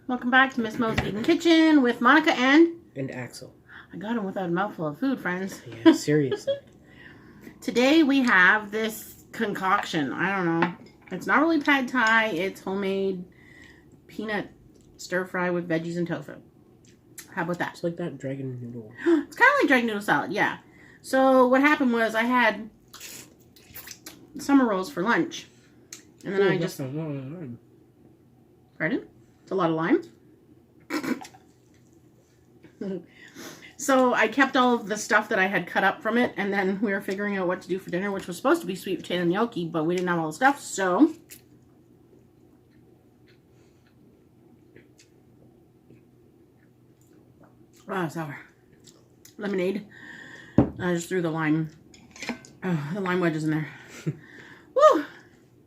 Welcome back to Miss Mo's Vegan Kitchen with Monica and Axel. I got him without a mouthful of food, friends. Yeah, seriously. Today we have this concoction. I don't know. It's not really pad thai. It's homemade peanut stir fry with veggies and tofu. How about that? It's like that dragon noodle. It's kind of like dragon noodle salad, yeah. So what happened was I had summer rolls for lunch. And then I just... Pardon? It's a lot of lime. So I kept all of the stuff that I had cut up from it, and then we were figuring out what to do for dinner, which was supposed to be sweet potato gnocchi, but we didn't have all the stuff, so... Oh, sour. Lemonade. I just threw the lime wedges in there. Woo!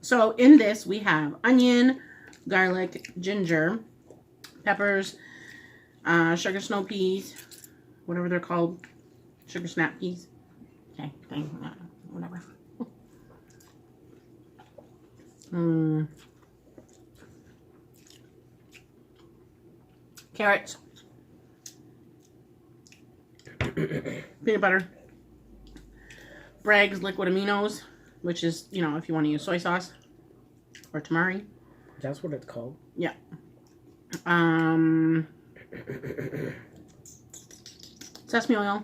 So in this we have onion, garlic, ginger, peppers, sugar snow peas, whatever they're called, sugar snap peas. Okay, whatever. Carrots, peanut butter, Bragg's liquid aminos, which is, you know, if you want to use soy sauce or tamari. That's what it's called? Yeah. Sesame oil.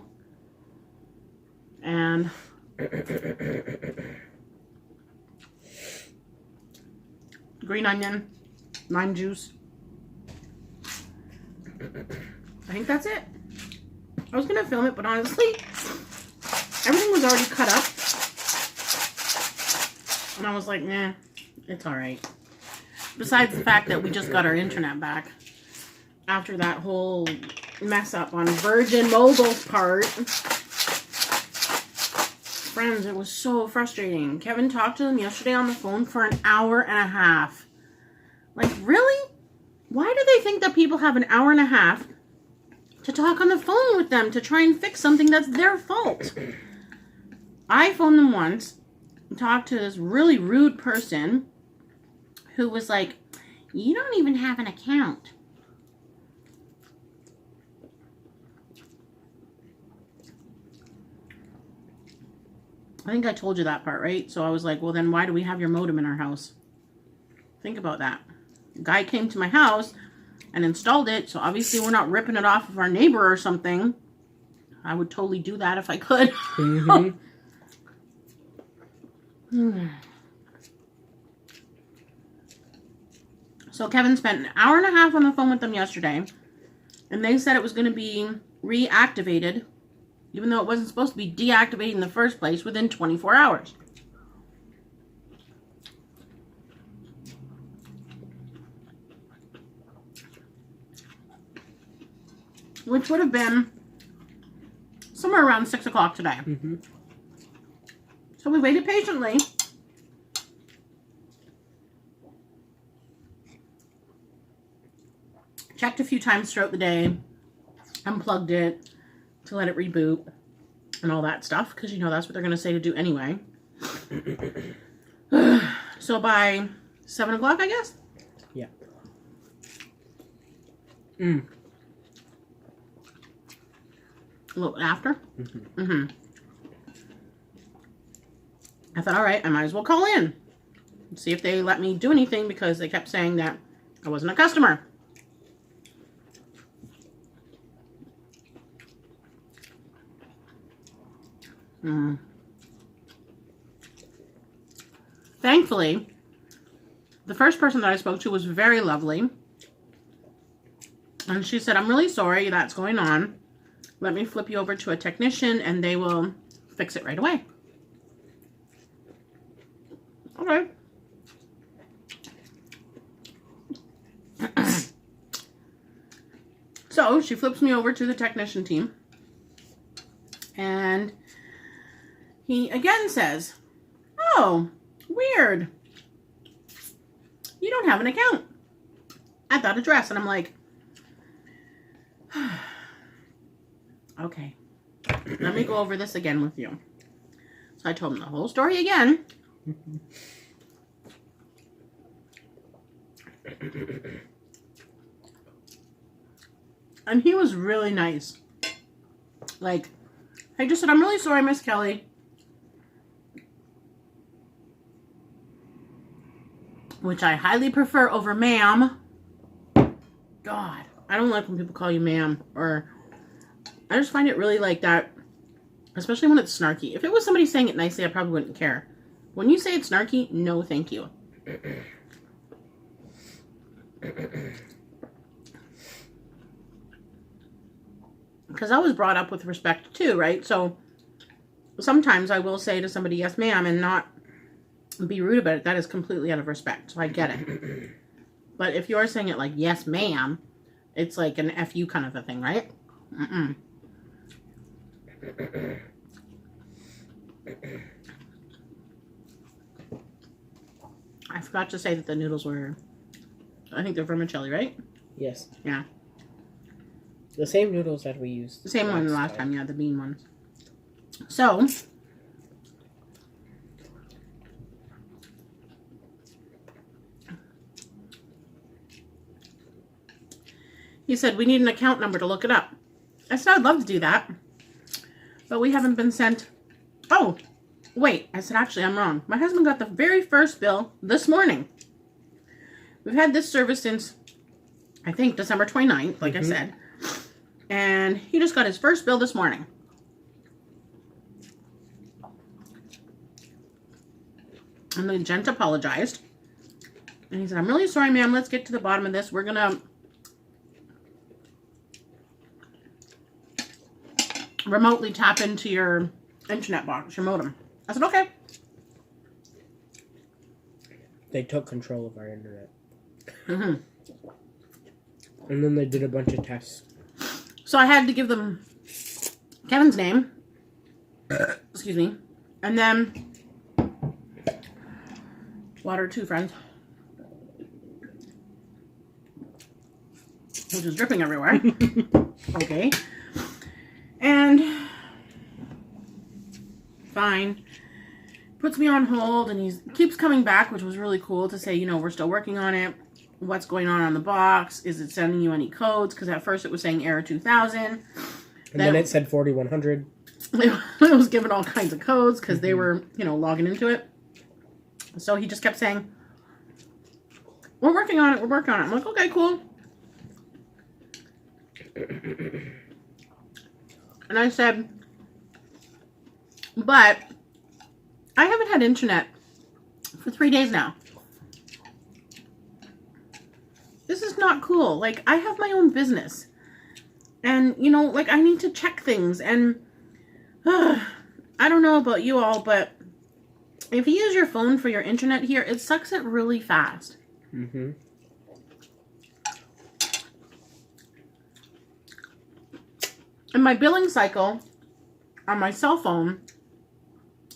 And green onion, lime juice. I think that's it. I was going to film it, but honestly, everything was already cut up. And I was like, nah, it's alright. Besides the fact that we just got our internet back after that whole mess up on Virgin Mobile's part. Friends, it was so frustrating. Kevin talked to them yesterday on the phone for an hour and a half. Like, really? Why do they think that people have an hour and a half to talk on the phone with them to try and fix something that's their fault? I phoned them once and talked to this really rude person who was like, you don't even have an account. I think I told you that part, right? So I was like, well, then why do we have your modem in our house? Think about that. A guy came to my house and installed it, so obviously we're not ripping it off of our neighbor or something. I would totally do that if I could. So Kevin spent an hour and a half on the phone with them yesterday, and they said it was going to be reactivated, even though it wasn't supposed to be deactivated in the first place, within 24 hours. Which would have been somewhere around 6 o'clock today. So we waited patiently. Checked a few times throughout the day. Unplugged it to let it reboot and all that stuff, because you know that's what they're going to say to do anyway. So by 7 o'clock, I guess? Yeah. A little bit after? I thought, all right, I might as well call in and see if they let me do anything, because they kept saying that I wasn't a customer. Thankfully, the first person that I spoke to was very lovely. And she said, I'm really sorry that's going on. Let me flip you over to a technician and they will fix it right away. Okay. So she flips me over to the technician team. And he again says, oh, weird. You don't have an account at that address. And I'm like, okay, let me go over this again with you. So I told him the whole story again. And he was really nice. Like, I just said, I'm really sorry, Miss Kelly. Which I highly prefer over ma'am. God, I don't like when people call you ma'am. Or, I just find it really like that. Especially when it's snarky. If it was somebody saying it nicely, I probably wouldn't care. When you say it's snarky, no thank you. Because I was brought up with respect too, right? So sometimes I will say to somebody, yes, ma'am, and not be rude about it. That is completely out of respect. So I get it. But if you're saying it like, yes, ma'am, it's like an F you kind of a thing, right? Mm-mm. I forgot to say that the noodles were, I think they're vermicelli, right? Yes. Yeah. The same noodles that we used. The same one last time, yeah, the bean ones. So, he said, we need an account number to look it up. I said, I'd love to do that. But we haven't been sent. Oh, wait. I said, actually, I'm wrong. My husband got the very first bill this morning. We've had this service since, I think, December 29th, like I said. And he just got his first bill this morning. And the gent apologized. And he said, I'm really sorry, ma'am. Let's get to the bottom of this. We're going to remotely tap into your internet box, your modem. I said, okay. They took control of our internet. Mm-hmm. And then they did a bunch of tests. So I had to give them Kevin's name. Excuse me. And then water too, friends. Which is dripping everywhere. Okay. And fine. Puts me on hold and he keeps coming back, which was really cool to say, you know, we're still working on it. What's going on the box? Is it sending you any codes? Because at first it was saying error 2000. And then it said 4100. It was given all kinds of codes because they were, you know, logging into it. So he just kept saying, we're working on it. We're working on it. I'm like, okay, cool. And I said, but I haven't had internet for 3 days now. This is not cool. Like, I have my own business. And, you know, like, I need to check things. And, I don't know about you all, but if you use your phone for your internet here, it sucks it really fast. Mm-hmm. And my billing cycle on my cell phone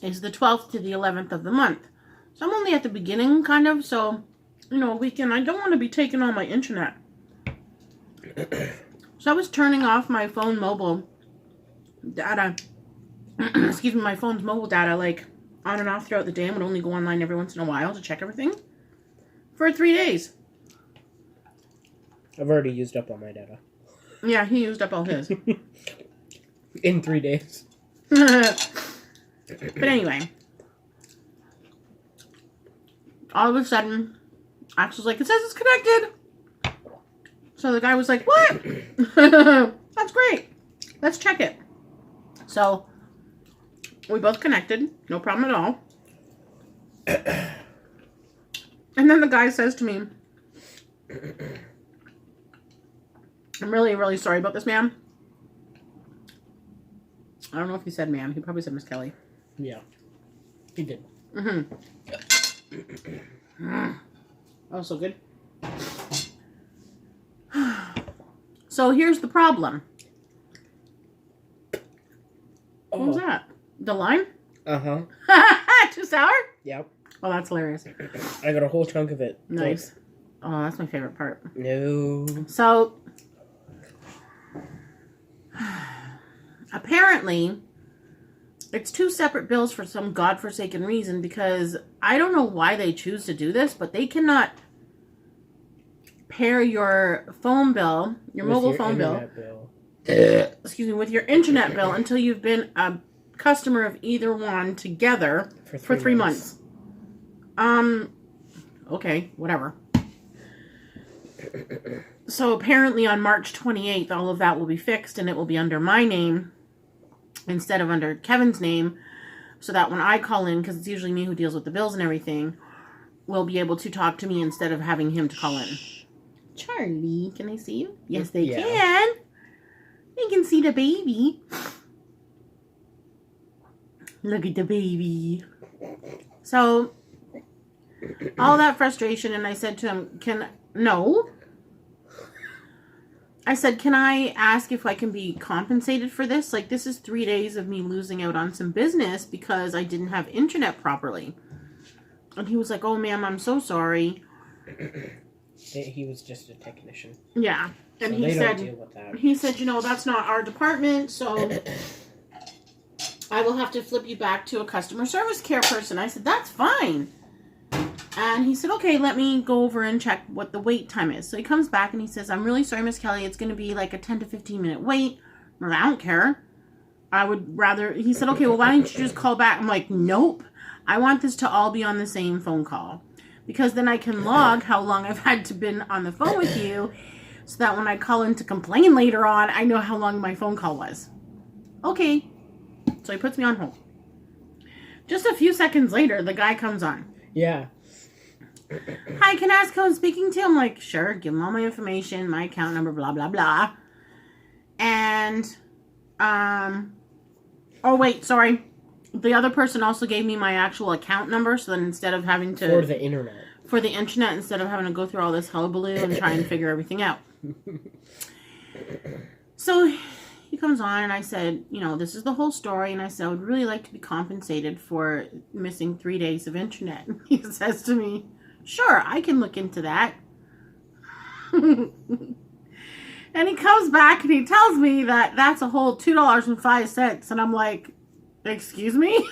is the 12th to the 11th of the month. So I'm only at the beginning, kind of, so, you know, a weekend. I don't want to be taking all my internet. So I was turning off my phone mobile data, excuse me, my phone's mobile data, like, on and off throughout the day. I would only go online every once in a while to check everything for 3 days. I've already used up all my data. Yeah, he used up all his. In 3 days. But anyway, all of a sudden, Axel's like, it says it's connected. So the guy was like, what? That's great. Let's check it. So we both connected. No problem at all. And then the guy says to me, I'm really, really sorry about this, ma'am. I don't know if he said ma'am. He probably said Miss Kelly. Yeah. He did. Mm-hmm. Oh, so good. So here's the problem. Oh. What was that? The lime? Uh-huh. Too sour? Yep. Oh, that's hilarious. I got a whole chunk of it. Nice. Oh, that's my favorite part. No. So, apparently, it's 2 separate bills for some godforsaken reason because I don't know why they choose to do this, but they cannot pair your phone bill, your With mobile your phone bill, internet bill. excuse me, with your internet bill until you've been a customer of either one together for 3 months. Okay, whatever. So apparently on March 28th, all of that will be fixed and it will be under my name instead of under Kevin's name, so that when I call in, because it's usually me who deals with the bills and everything, we'll be able to talk to me instead of having him to call in. Charlie, can I see you? Yes, they can. They can see the baby. Look at the baby. So, all that frustration, and I said to him, I said, can I ask if I can be compensated for this? Like, this is 3 days of me losing out on some business because I didn't have internet properly. And he was like, oh, ma'am, I'm so sorry. He was just a technician. Yeah. And so he said, don't deal with that. He said, that's not our department, so I will have to flip you back to a customer service care person. I said, that's fine. And he said, okay, let me go over and check what the wait time is. So he comes back and he says, I'm really sorry, Miss Kelly. It's going to be like a 10 to 15 minute wait. Well, I don't care. I would rather... He said, okay, well, why don't you just call back? I'm like, nope. I want this to all be on the same phone call. Because then I can log how long I've had to been on the phone with you, so that when I call in to complain later on, I know how long my phone call was. Okay. So he puts me on hold. Just a few seconds later, the guy comes on. Yeah. Hi, can I ask who I'm speaking to? I'm like, sure, give him all my information, my account number, blah, blah, blah. And, oh, wait, sorry. The other person also gave me my actual account number, so then instead of having to... For the internet. For the internet, instead of having to go through all this hullabaloo and try and figure everything out. So he comes on, and I said, this is the whole story, and I said, I would really like to be compensated for missing 3 days of internet. And he says to me, sure, I can look into that. And he comes back and he tells me that that's a whole $2.05. And I'm like, excuse me?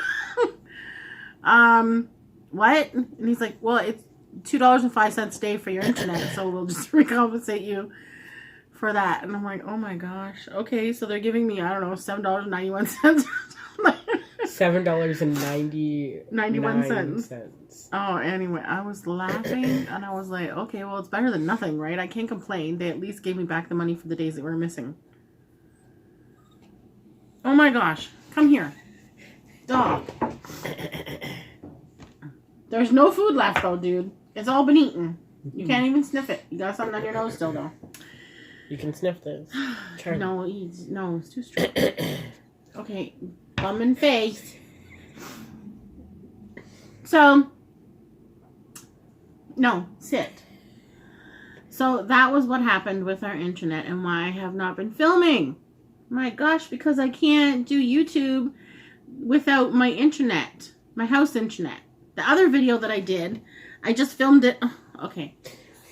What? And he's like, well, it's $2.05 a day for your internet, so we'll just recompensate you for that. And I'm like, oh my gosh. Okay, so they're giving me, I don't know, $7.91. $7.91. Oh, anyway, I was laughing and I was like, okay, well, it's better than nothing, right? I can't complain. They at least gave me back the money for the days that were missing. Oh my gosh. Come here. Dog. There's no food left though, dude. It's all been eaten. You can't even sniff it. You got something on your nose still though. You can sniff this. No, it's too strong. Okay, bum and face. So, no, sit. So that was what happened with our internet and why I have not been filming. My gosh, because I can't do YouTube without my internet, my house internet. The other video that I did, I just filmed it. Okay.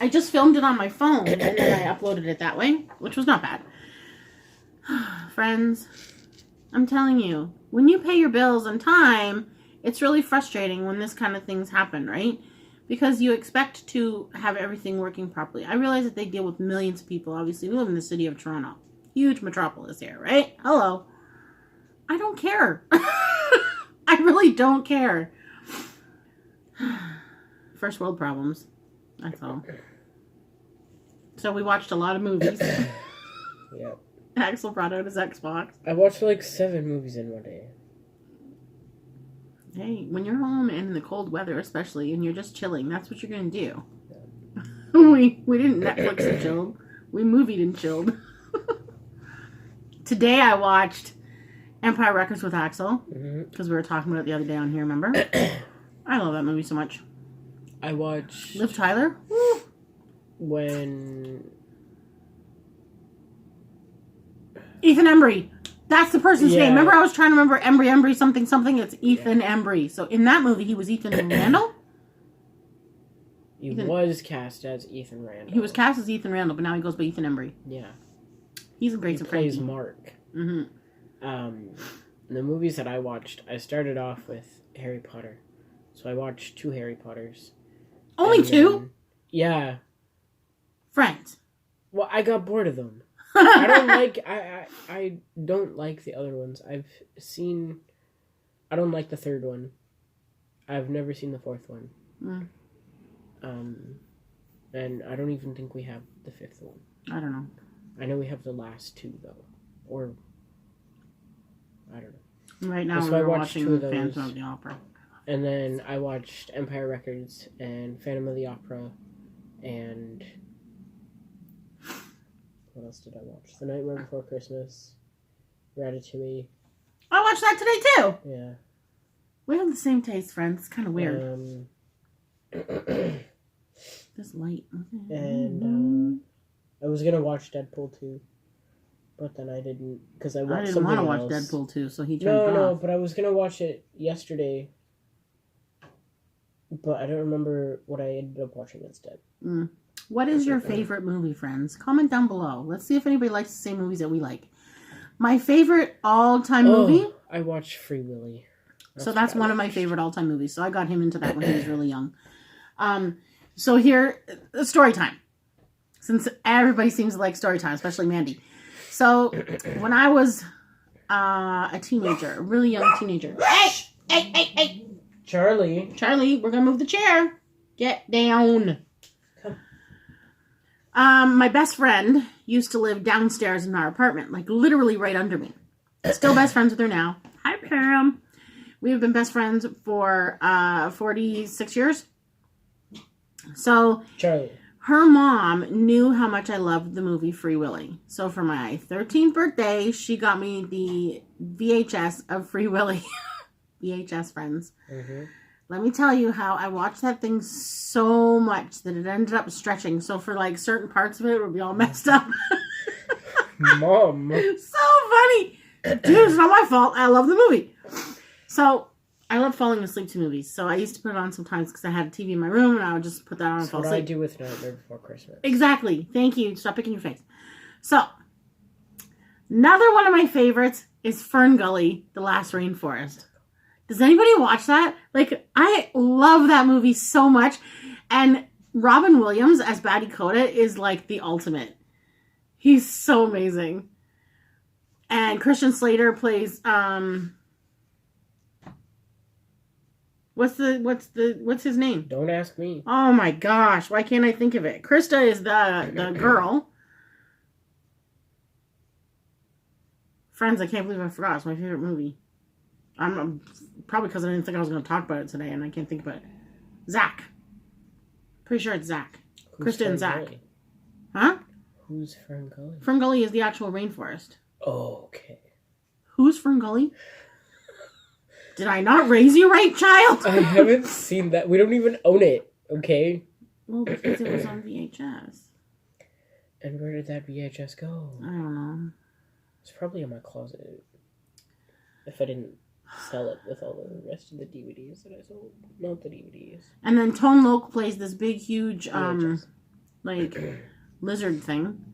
I just filmed it on my phone and then I uploaded it that way, which was not bad. Friends, I'm telling you, when you pay your bills on time, it's really frustrating when this kind of things happen, right? Because you expect to have everything working properly. I realize that they deal with millions of people. Obviously, we live in the city of Toronto. Huge metropolis here, right? Hello. I don't care. I really don't care. First world problems. That's all. So we watched a lot of movies. Yep. Axel brought out his Xbox. I watched like 7 movies in one day. Hey, when you're home and in the cold weather especially, and you're just chilling, that's what you're going to do. Yeah. we didn't Netflix and chilled. We movied and chilled. Today I watched Empire Records with Axel. Because we were talking about it the other day on here, remember? I love that movie so much. I watched... Liv Tyler? Woo. When... Ethan Embry. That's the person's name. Remember I was trying to remember Embry, something. It's Ethan Embry. So in that movie, he was Ethan Randall? He was cast as Ethan Randall. He was cast as Ethan Randall, but now he goes by Ethan Embry. Yeah. He's a great surprise. He plays Mark. The movies that I watched, I started off with Harry Potter. So I watched 2 Harry Potters. Only 2? Yeah. Friends. Well, I got bored of them. I don't like. I don't like the other ones. I've seen. I don't like the third one. I've never seen the fourth one. Mm. And I don't even think we have the fifth one. I don't know. I know we have the last two though, or I don't know. Right now So we're I watched two watching of those. Phantom of the Opera. And then I watched Empire Records and Phantom of the Opera, and what else did I watch? The Nightmare Before Christmas, Ratatouille. I watched that today too. Yeah. We have the same taste, friends. It's kind of weird. This light. And I was gonna watch Deadpool 2, but then I didn't because I watched didn't want to watch else. Deadpool 2, so he turned it No, off. but I was gonna watch it yesterday, but I don't remember what I ended up watching instead. What is your favorite movie, friends? Comment down below. Let's see if anybody likes the same movies that we like. My favorite all-time movie. I watched Free Willy. That's one of my favorite all-time movies. So I got him into that when he was really young. So here, story time. Since everybody seems to like story time, especially Mandy. So when I was a teenager, a really young teenager. Hey! Charlie, we're going to move the chair. Get down. My best friend used to live downstairs in our apartment, like literally right under me. Still best friends with her now. Hi, Pam. We have been best friends for 46 years. So, Charlie. Her mom knew how much I loved the movie Free Willy. So for my 13th birthday, she got me the VHS of Free Willy. VHS, friends. Mm-hmm. Let me tell you how I watched that thing so much that it ended up stretching. So for like certain parts of it would be all messed up. Mom. So funny. Dude, it's not my fault. I love the movie. So I love falling asleep to movies. So I used to put it on sometimes because I had a TV in my room and I would just put that on and fall asleep. asleep. What I do with Nightmare Before Christmas. Exactly. Thank you. Stop picking your face. So, another one of my favorites is Fern Gully, The Last Rainforest. Does anybody watch that? Like, I love that movie so much. And Robin Williams as Batty Coda is like the ultimate. He's so amazing. And Christian Slater plays what's his name? Don't ask me. Oh my gosh, why can't I think of it? Krista is the girl. Friends, I can't believe I forgot. It's my favorite movie. I'm probably because I didn't think I was going to talk about it today, and I can't think about it. Zach. Pretty sure it's Zach. Krista and Zach. Gully? Huh? Who's Fern Gully? Fern Gully is the actual rainforest. Oh, okay. Who's Fern Gully? Did I not raise you right, child? I haven't seen that. We don't even own it, okay? Well, because it was on VHS. And where did that VHS go? I don't know. It's probably in my closet. If I didn't sell it with all the rest of the DVDs that I sold. Not the DVDs. And then Tone Loc plays this big, huge, VHS. like, lizard thing.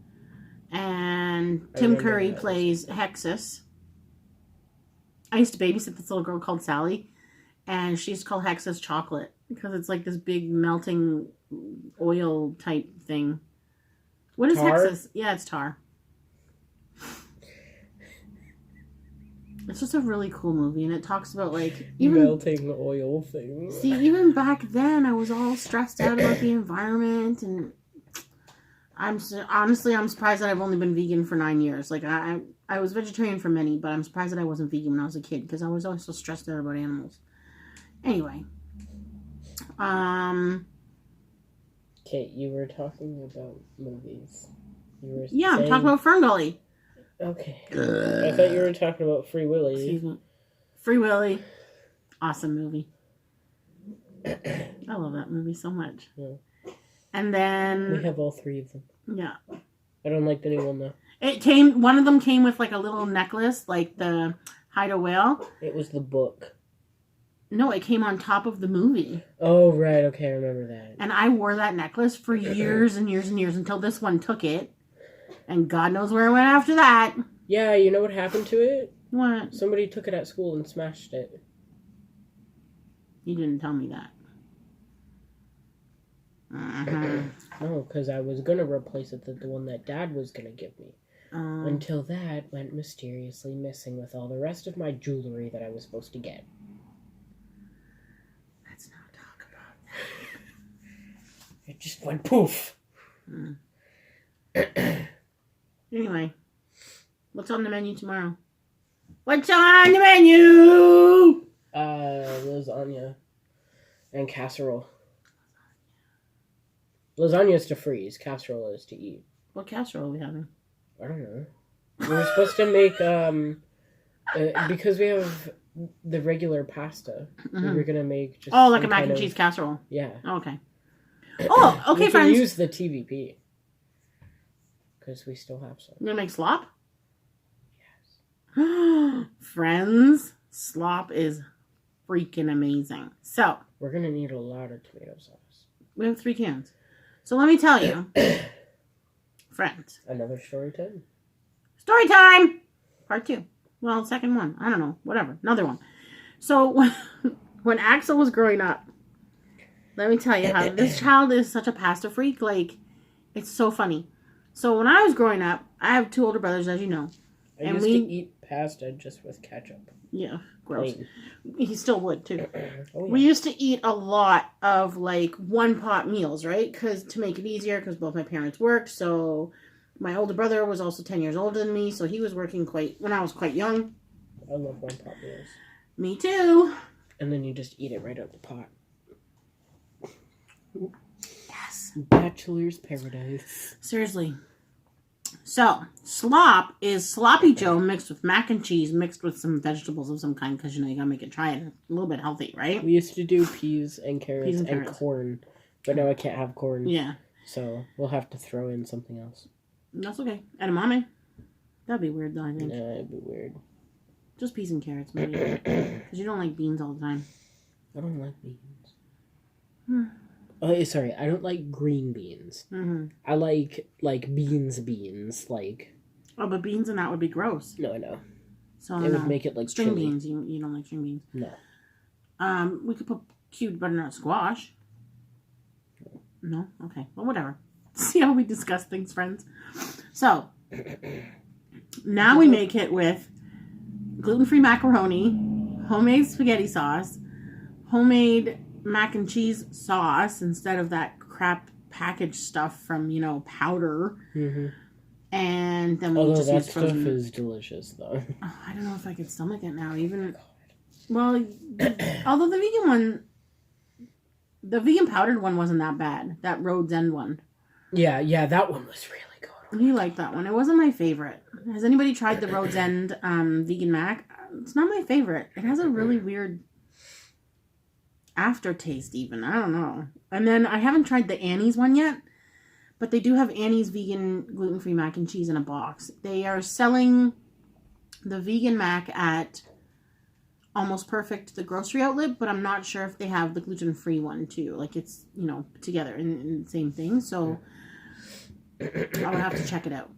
And Tim Curry plays Hexus. I used to babysit this little girl called Sally, and she's called Hexus Chocolate because it's like this big melting oil type thing. What is tar? Hexus? Yeah, it's tar. It's just a really cool movie, and it talks about like even melting oil things. See, even back then, I was all stressed out about the environment, and I'm surprised that I've only been vegan for 9 years. Like I was vegetarian for many, but I'm surprised that I wasn't vegan when I was a kid because I was always so stressed out about animals. Anyway, Kate, you were talking about movies. I'm talking about Fern Gully. Okay. I thought you were talking about Free Willy. Excuse me. Free Willy. Awesome movie. I love that movie so much. Yeah. And then We have all three of them. Yeah. I don't like the new one though. One of them came with like a little necklace, like the hide a whale. It was the book. No, it came on top of the movie. Oh, right. Okay, I remember that. And I wore that necklace for years and years and years until this one took it. And God knows where it went after that. Yeah, you know what happened to it? What? Somebody took it at school and smashed it. You didn't tell me that. No, because I was going to replace it with the one that Dad was going to give me. Until that went mysteriously missing with all the rest of my jewelry that I was supposed to get. Let's not talk about that. It just went poof. Anyway, what's on the menu tomorrow? What's on the menu? Lasagna and casserole. Lasagna is to freeze. Casserole is to eat. What casserole are we having? I don't know. We were supposed to make because we have the regular pasta. We were gonna make just like a mac and cheese casserole. Yeah. Oh, okay. Oh, okay, we friends. can use the TVP because we still have some. You gonna make slop? Yes. Friends, slop is freaking amazing. So we're gonna need a lot of tomato sauce. We have 3 cans. So let me tell you, friends. Another story time. Story time! Part 2. Well, second one. I don't know. Whatever. Another one. So when Axel was growing up, let me tell you how this child is such a pasta freak. Like, it's so funny. So when I was growing up, I have 2 older brothers, as you know. I used to eat pasta just with ketchup. Yeah, gross. He still would, too. Oh, yeah. We used to eat a lot of, like, one-pot meals, right? Because to make it easier, because both my parents worked. So my older brother was also 10 years older than me, so he was working when I was quite young. I love one-pot meals. Me too. And then you just eat it right out the pot. Yes. Bachelor's paradise. Seriously. So, slop is sloppy Joe mixed with mac and cheese, mixed with some vegetables of some kind, because, you gotta make it try it a little bit healthy, right? We used to do peas and carrots and corn, but now I can't have corn. Yeah. So, we'll have to throw in something else. That's okay. Edamame. That'd be weird, though, I think. Nah, it'd be weird. Just peas and carrots, maybe. Because you don't like beans all the time. I don't like beans. Oh, sorry, I don't like green beans. I like beans, like... Oh, but beans and that would be gross. No, I know. So it would make it like string chili. beans. You don't like string beans? No. We could put cubed butternut squash. No? Okay. Well, whatever. See how we discuss things, friends? So, now we make it with gluten-free macaroni, homemade spaghetti sauce, homemade mac and cheese sauce instead of that crap packaged stuff from, powder. And then we just use frozen. Stuff is delicious, though. Oh, I don't know if I could stomach it now. Well, although the vegan powdered one wasn't that bad. That Rhodes End one. Yeah, that one was really good. You liked that one. It wasn't my favorite. Has anybody tried the Rhodes End vegan mac? It's not my favorite. It has a really weird aftertaste even. I don't know. And then I haven't tried the Annie's one yet, but they do have Annie's vegan gluten-free mac and cheese in a box. They are selling the vegan mac at Almost Perfect, the grocery outlet, but I'm not sure if they have the gluten-free one too. Like it's, together in the same thing. So I would have to check it out.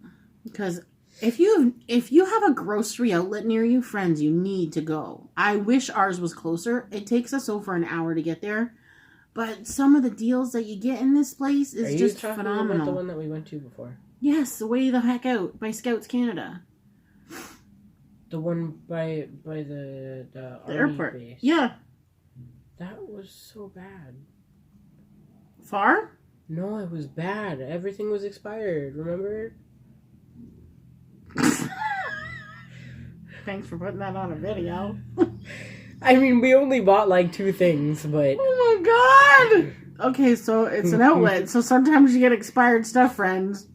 Because if you have a grocery outlet near you, friends, you need to go. I wish ours was closer. It takes us over an hour to get there. But some of the deals that you get in this place is just phenomenal. Are you talking about the one that we went to before? Yes, the Way the Heck Out by Scouts Canada. The one by the airport base. Yeah. That was so bad. Far? No, it was bad. Everything was expired, remember? Thanks for putting that on a video. I mean, we only bought like 2 things, but... Oh my god! Okay, so it's an outlet, so sometimes you get expired stuff, friends.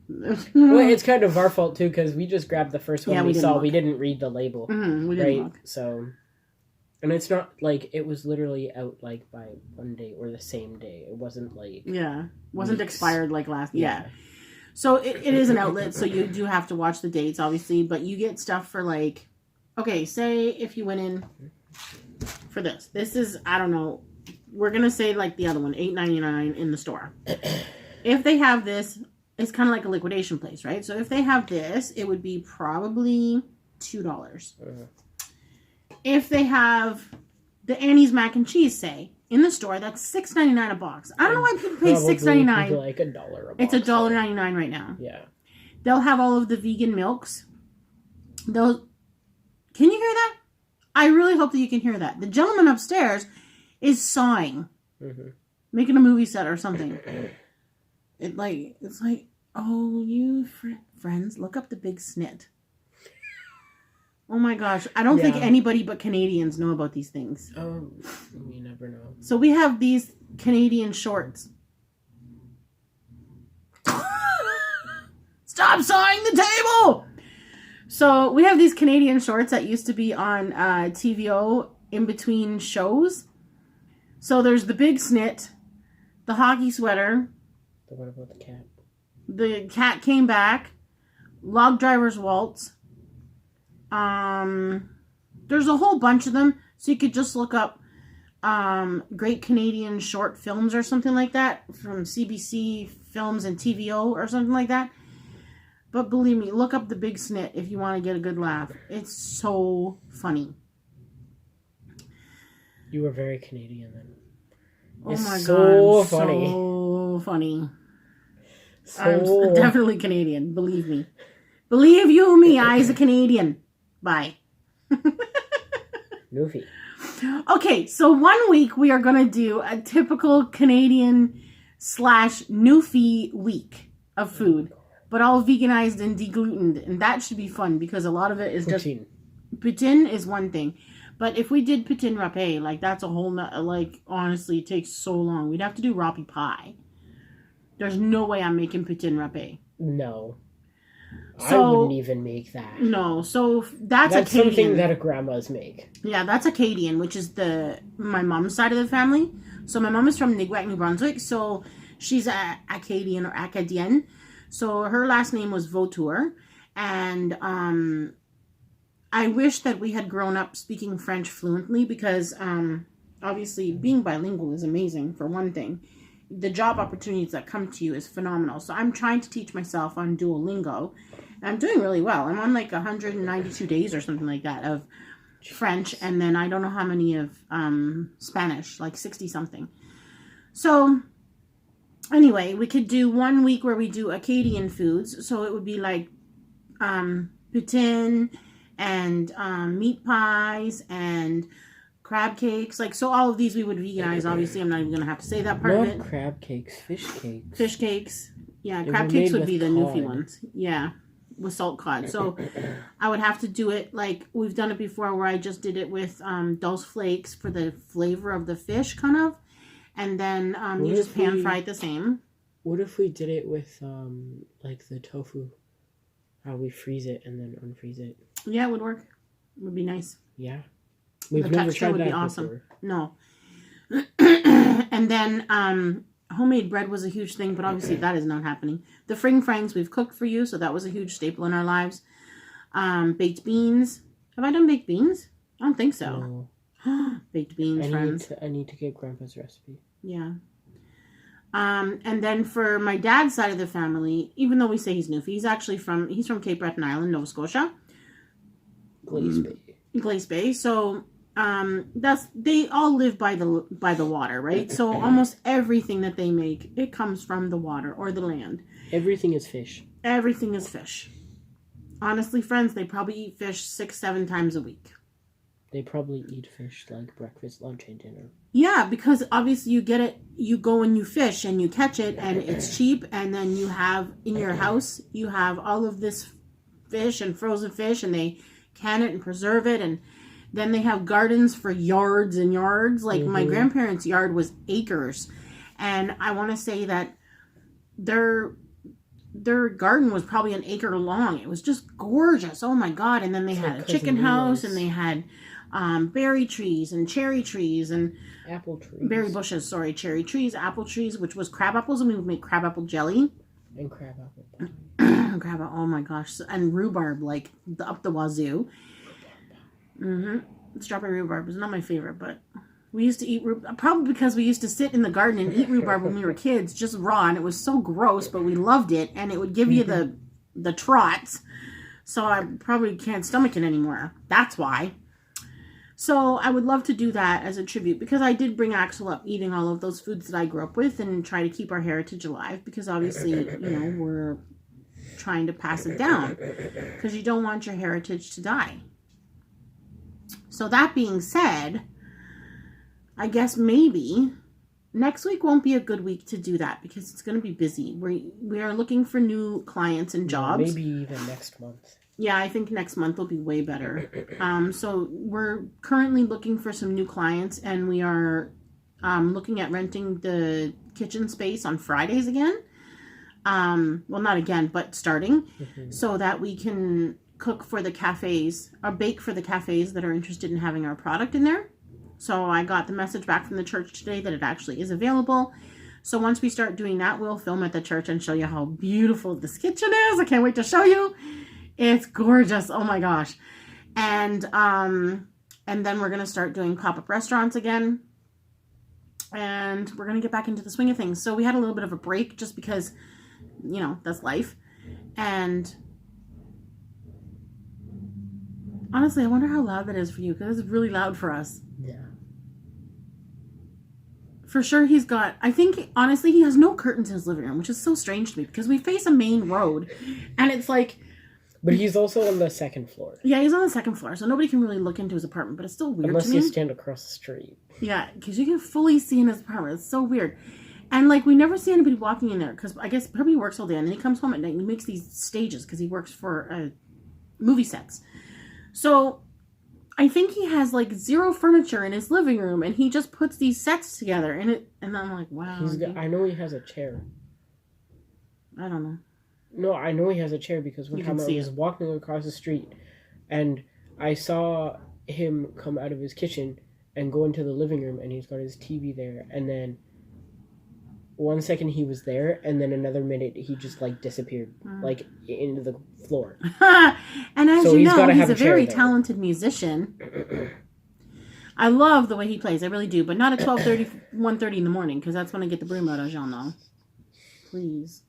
Well, it's kind of our fault too, because we just grabbed the first one we saw. We didn't read the label. We didn't look. So, and it's not like it was literally out like by one day or the same day. It wasn't like wasn't expired like last. Yeah. So it is an outlet, so you do have to watch the dates, obviously. But you get stuff for like, okay, say if you went in for this. This is, I don't know. We're gonna say like the other one, $8.99 in the store. If they have this. It's kind of like a liquidation place, right? So if they have this, it would be probably $2. If they have the Annie's mac and cheese, say, in the store, that's $6.99 a box. I don't know why people pay Probably $6.99. like $1 a box. It's $1.99 right now. Yeah. They'll have all of the vegan milks. Can you hear that? I really hope that you can hear that. The gentleman upstairs is sawing, making a movie set or something. It's like, oh, you friends, look up the big snit. Oh my gosh, I don't think anybody but Canadians know about these things. You never know. So we have these Canadian shorts. Stop sawing the table! So we have these Canadian shorts that used to be on TVO in between shows. So there's the big snit, the hockey sweater. But what about the cat? The cat came back. Log driver's waltz. There's a whole bunch of them. So you could just look up Great Canadian Short Films or something like that from CBC Films and TVO or something like that. But believe me, look up the big snit if you want to get a good laugh. It's so funny. You were very Canadian then. Oh my so god, funny. so funny. So... I'm definitely Canadian, believe me. Believe you me, I's a Canadian. Bye. Newfie. Okay, so 1 week we are going to do a typical Canadian / Newfie week of food. But all veganized and deglutened. And that should be fun because a lot of it is just... Poutine is one thing. But if we did poutine râpé, like that's a whole... honestly, it takes so long. We'd have to do râpé pie. There's no way I'm making poutine râpé. No. So, I wouldn't even make that. No, so that's Acadian. Something that grandmas make. Yeah, that's Acadian, which is my mom's side of the family. So my mom is from Niguat, New Brunswick. So she's Acadian or Acadienne. So her last name was Vautour. And I wish that we had grown up speaking French fluently because obviously being bilingual is amazing for one thing. The job opportunities that come to you is phenomenal. So I'm trying to teach myself on Duolingo. And I'm doing really well. I'm on like 192 days or something like that of French. And then I don't know how many of Spanish, like 60 something. So anyway, we could do 1 week where we do Acadian foods. So it would be like poutine and meat pies and crab cakes. Like, so all of these we would veganize. Obviously, I'm not even going to have to say that part of it. Not crab cakes, fish cakes. Fish cakes. Yeah, crab cakes would be the Newfie ones. Yeah, with salt cod. So I would have to do it like we've done it before where I just did it with dulse flakes for the flavor of the fish, kind of. And then you just pan fry it the same. What if we did it with like the tofu? How we freeze it and then unfreeze it. Yeah, it would work. It would be nice. Yeah. We've never tried that awesome. Before. No. And then homemade bread was a huge thing, but obviously that is not happening. The fring frangs we've cooked for you, so that was a huge staple in our lives. Baked beans. Have I done baked beans? I don't think so. No. Baked beans, friends. I need to get Grandpa's recipe. Yeah. And then for my dad's side of the family, even though we say he's Newfie, he's from Cape Breton Island, Nova Scotia. Glace Bay. So they all live by the water, right? So almost everything that they make, it comes from the water or the land. Everything is fish. Everything is fish. Honestly, friends, they probably eat fish 6-7 times a week. They probably eat fish like breakfast, lunch, and dinner. Yeah, because obviously you go and you fish and you catch it and it's cheap, and then you have in your house, you have all of this fish and frozen fish, and they can it and preserve it, and then they have gardens for yards and yards. Like my grandparents' yard was acres, and I want to say that their garden was probably an acre long. It was just gorgeous. Oh my god! And then they had a chicken house, and they had berry trees and cherry trees and apple trees. Berry bushes, sorry, cherry trees, apple trees, which was crab apples, and we would make crab apple jelly. And crab apple pie. Oh my gosh. And rhubarb, like up the wazoo. Strawberry rhubarb is not my favorite, but we used to eat rhubarb, probably because we used to sit in the garden and eat rhubarb when we were kids, just raw, and it was so gross, but we loved it, and it would give you the trots, so I probably can't stomach it anymore. That's why. So I would love to do that as a tribute because I did bring Axel up eating all of those foods that I grew up with and try to keep our heritage alive because obviously, we're trying to pass it down because you don't want your heritage to die. So that being said, I guess maybe next week won't be a good week to do that because it's going to be busy. We are looking for new clients and jobs. Maybe even next month. Yeah, I think next month will be way better. So we're currently looking for some new clients, and we are looking at renting the kitchen space on Fridays again. Well, not again, but starting, so that we can cook for the cafes or bake for the cafes that are interested in having our product in there. So I got the message back from the church today that it actually is available. So once we start doing that, we'll film at the church and show you how beautiful this kitchen is. I can't wait to show you. It's gorgeous. Oh my gosh. And then we're going to start doing pop-up restaurants again. And we're going to get back into the swing of things. So we had a little bit of a break just because, that's life. And honestly, I wonder how loud that is for you because it's really loud for us. Yeah. For sure I think, honestly, he has no curtains in his living room, which is so strange to me because we face a main road and it's like... But he's also on the second floor. Yeah, he's on the second floor, so nobody can really look into his apartment, but it's still weird Unless to me. you stand across the street. Yeah, because you can fully see in his apartment. It's so weird. And, we never see anybody walking in there because I guess probably he works all day and then he comes home at night and he makes these stages because he works for movie sets. So... I think he has zero furniture in his living room, and he just puts these sets together. And I'm like, wow. I know he has a chair. I don't know. No, I know he has a chair because one time I was walking across the street, and I saw him come out of his kitchen and go into the living room, and he's got his TV there. And then 1 second he was there, and then another minute he just disappeared, into the floor. And as you know, he's a very talented musician. I love the way he plays, I really do, but not at 12:30, 1:30 in the morning, because that's when I get the broom out, as y'all know. Please.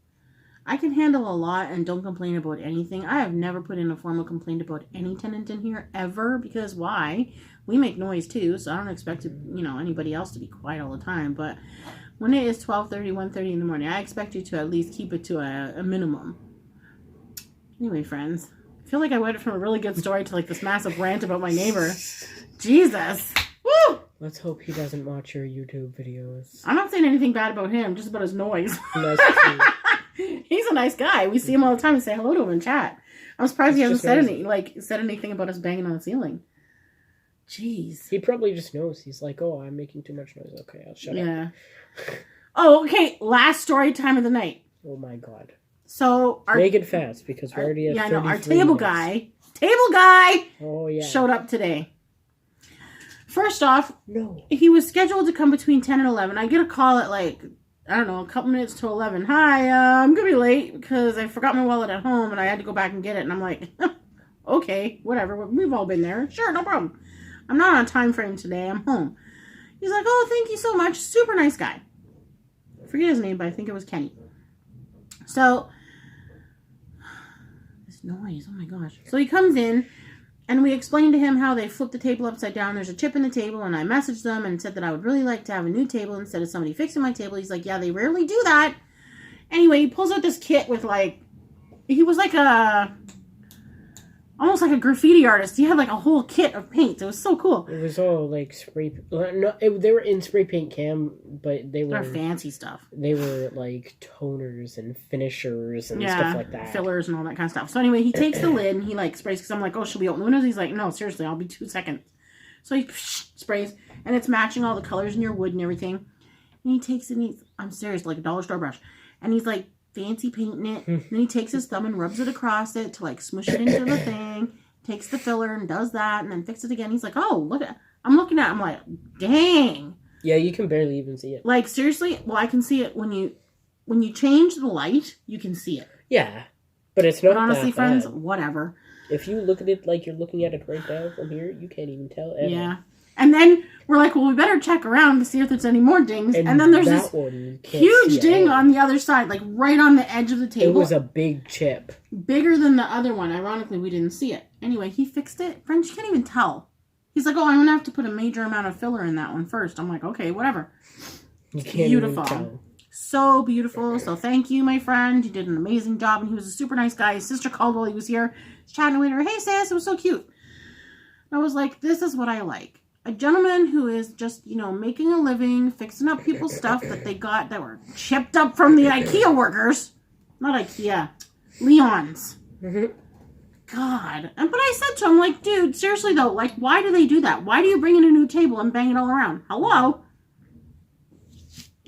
I can handle a lot and don't complain about anything. I have never put in a formal complaint about any tenant in here, ever, because why? We make noise too, so I don't expect anybody else to be quiet all the time, but... When it is 12:30, 1:30 in the morning, I expect you to at least keep it to a minimum. Anyway, friends, I feel like I went from a really good story to this massive rant about my neighbor. Jesus. Woo! Let's hope he doesn't watch your YouTube videos. I'm not saying anything bad about him, just about his noise. That's He's a nice guy. We see him all the time and say hello to him in chat. I'm surprised he hasn't said anything about us banging on the ceiling. Jeez. He probably just knows. He's like, oh, I'm making too much noise. Okay, I'll shut up. Yeah. Oh, okay. Last story time of the night. Oh my god. So make it fast because we already have 33 our table guy oh yeah showed up today. First off, no, he was scheduled to come between 10 and 11. I get a call at I don't know, a couple minutes to 11. Hi, I'm gonna be late because I forgot my wallet at home and I had to go back and get it. And I'm like, okay, whatever. We've all been there. Sure, no problem. I'm not on a time frame today. I'm home. He's like, oh, thank you so much. Super nice guy. I forget his name, but I think it was Kenny. So, this noise, oh my gosh. So he comes in, and we explained to him how they flipped the table upside down. There's a chip in the table, and I messaged them and said that I would really like to have a new table instead of somebody fixing my table. He's like, yeah, they rarely do that. Anyway, he pulls out this kit with he was almost like a graffiti artist. He had a whole kit of paints. It was so cool. It was all spray. No, they were in spray paint cam, but they were fancy stuff. They were toners and finishers and stuff like that, fillers and all that kind of stuff. So anyway, he takes the lid and he sprays because I'm like, oh, should we open the windows? He's like, no, seriously, I'll be 2 seconds. So he sprays and it's matching all the colors in your wood and everything. And he takes it. I'm serious, a dollar store brush, and he's fancy painting it. And then he takes his thumb and rubs it across it to smush it into the thing. Takes the filler and does that and then fixes it again. He's like, oh, look at. I'm looking at it. I'm like, dang. Yeah, you can barely even see it. Seriously? Well, I can see it when you change the light, you can see it. Yeah. But it's not. But honestly, that friends, bad. Whatever. If you look at it like you're looking at it right now from here, you can't even tell ever. Yeah. And then we're like, well, we better check around to see if there's any more dings. And then there's this huge ding on the other side, right on the edge of the table. It was a big chip. Bigger than the other one. Ironically, we didn't see it. Anyway, he fixed it. Friends, you can't even tell. He's like, oh, I'm going to have to put a major amount of filler in that one first. I'm like, okay, whatever. You can't Beautiful. even tell. So beautiful. So thank you, my friend. You did an amazing job, and he was a super nice guy. His sister called while he was here, chatting with her. Hey, sis, it was so cute. I was like, this is what I like. A gentleman who is just, you know, making a living, fixing up people's stuff that they got that were chipped up from the IKEA workers. Not IKEA. Leon's. God. But I said to him, like, dude, seriously though, like, why do they do that? Why do you bring in a new table and bang it all around? Hello?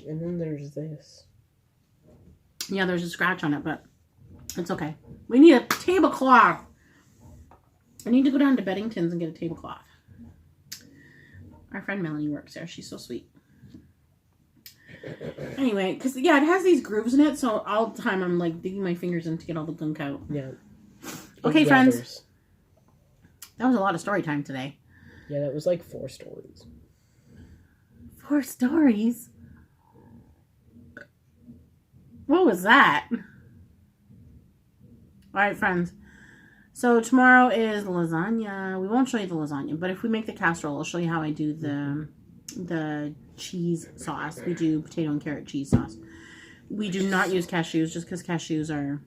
And then there's this. Yeah, there's a scratch on it, but it's okay. We need a tablecloth. I need to go down to Beddington's and get a tablecloth. Our friend Melanie works there. She's so sweet. Anyway, because, yeah, it has these grooves in it, so all the time I'm, like, digging my fingers in to get all the gunk out. Yeah. Okay, friends. That was a lot of story time today. Yeah, that was like 4 stories. 4 stories? What was that? All right, friends. So tomorrow is lasagna. We won't show you the lasagna, but if we make the casserole, I'll show you how I do the cheese sauce. We do potato and carrot cheese sauce. We do not use cashews just because cashews are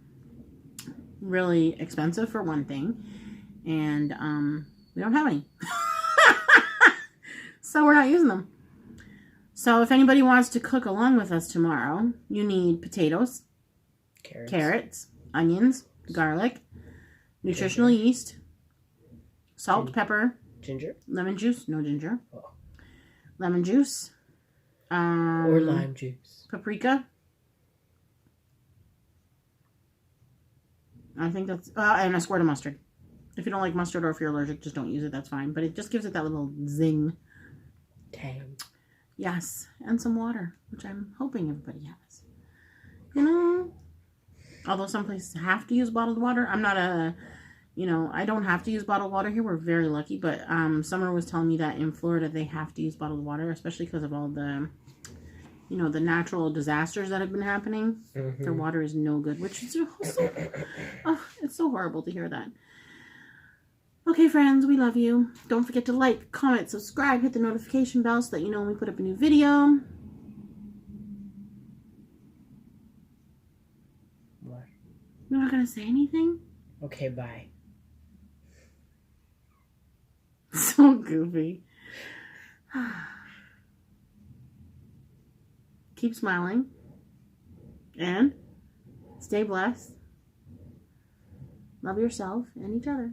really expensive for one thing, and we don't have any. So we're not using them. So if anybody wants to cook along with us tomorrow, you need potatoes, carrots, onions, garlic, nutritional yeast, salt, pepper, ginger, lemon juice, no ginger, oh. Lemon juice, or lime juice, paprika. I think that's, and a squirt of mustard. If you don't like mustard or if you're allergic, just don't use it. That's fine. But it just gives it that little zing. Tang. Yes, and some water, which I'm hoping everybody has. You know, although some places have to use bottled water. I'm not a, you know, I don't have to use bottled water here. We're very lucky. But Summer was telling me that in Florida they have to use bottled water, especially because of all the, you know, the natural disasters that have been happening. Mm-hmm. Their water is no good, which is so, oh, it's so horrible to hear that. Okay, friends, we love you. Don't forget to like, comment, subscribe, hit the notification bell so that you know when we put up a new video. What? You're not going to say anything? Okay, bye. So goofy. Keep smiling. And stay blessed. Love yourself and each other.